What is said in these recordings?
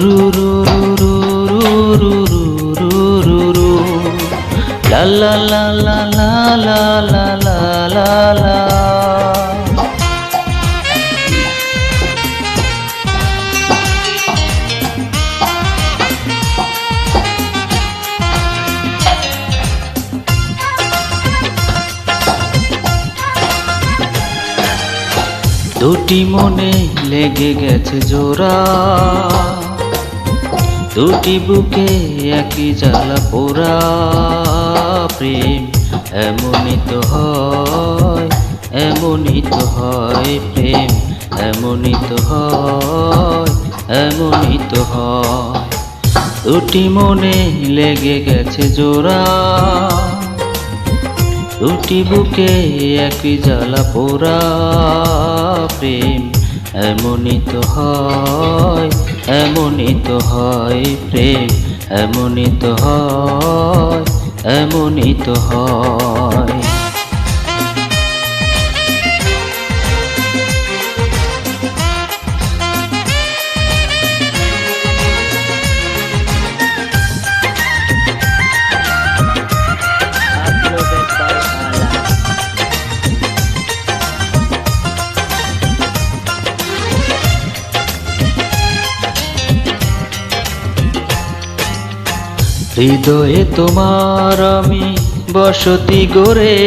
রু রু রু রু রু রু রু রু লা লা লা লা লা লা লা লা লা। দুটি মনে লেগে গেছে জোড়া, দুটি বুকে একই জ্বালা পোড়া। প্রেম এমনই তো হয়, এমনই তো হয়, প্রেম এমনই তো হয়, এমনই তো হয়। দুটি মনে লেগে গেছে জোড়া, দুটি বুকে একই জ্বালা পোড়া। প্রেম এমনই তো হয়, এমনই তো হয়, প্রেম এমনই তো হয়, এমনই তো হয়। হৃদয়ে তোমার আমি বসতি গড়ে,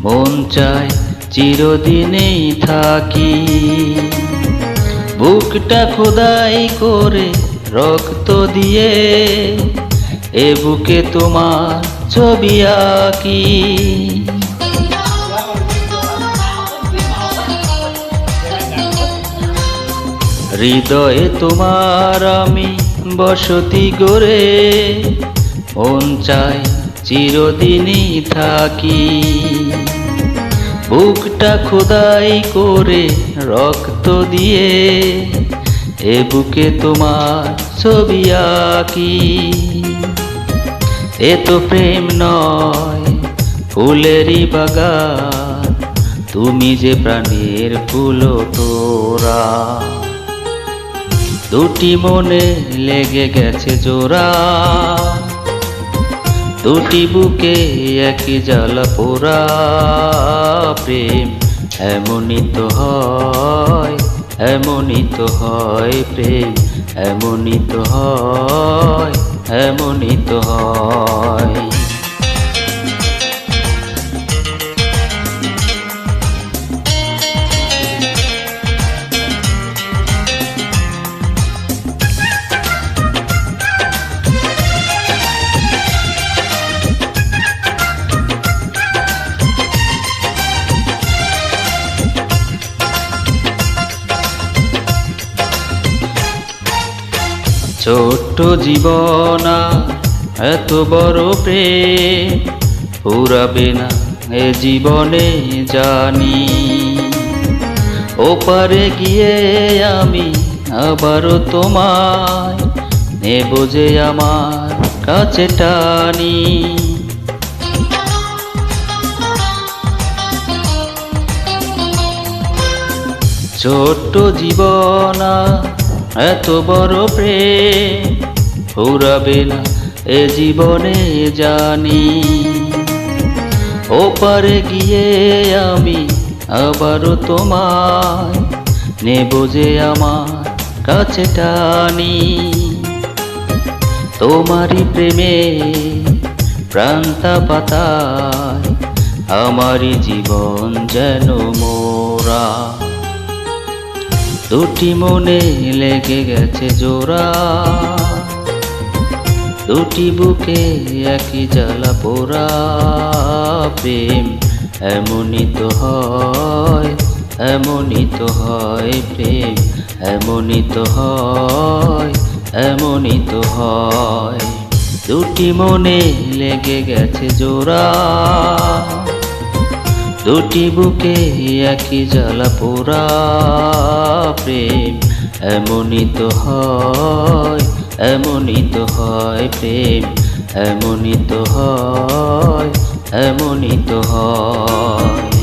মন চায় চিরদিনেই থাকি। বুকটা খোদাই করে রক্ত দিয়ে, এ বুকে তোমার ছবি আঁকি। হৃদয়ে তোমার আমি বসতি গড়ে, মন চায় চিরদিনই থাকি। বুকটা খোদাই করে রক্ত দিয়ে, এ বুকে তোমার ছবি আঁকি। এ তো প্রেম নয় ফুলেরই বাগান, তুমি যে প্রাণের ফুল তোরা। দুটি মনে লেগে গেছে জোড়া, দুটি বুকে একই জ্বালা পোড়া। প্রেম এমনই তো হয়, এমনই তো হয়, প্রেম এমনই তো হয়, এমনই তো হয়। ছোট্ট জীবনা এত বড় প্রেম ফুরাবে না এ জীবনে জানি। ওপারে গিয়ে আমি আবারও তোমায় নেব যে আমার কাছে টানি। ছোট্ট জীবনা এত বড় প্রেম ফুরাবে না এ জীবনে জানি। ওপারে গিয়ে আমি আবারও তোমায় নেব যে আমার কাছে টানি। তোমারই প্রেমে প্রান্তা পাতায় আমারই জীবন যেন মোরা। দুটি মনে লেগে গেছে জোড়া, দুটি বুকে একই জ্বালা পোড়া। প্রেম এমনই তো হয়, এমনই তো হয়, প্রেম এমনই তো হয়, এমনই তো হয়। দুটি মনে লেগে গেছে জোড়া, দুটি বুকে একই জ্বালা পোড়া। প্রেম এমনই তো হয়, এমনই তো হয়, প্রেম এমনই তো হয়, এমনই তো হয়।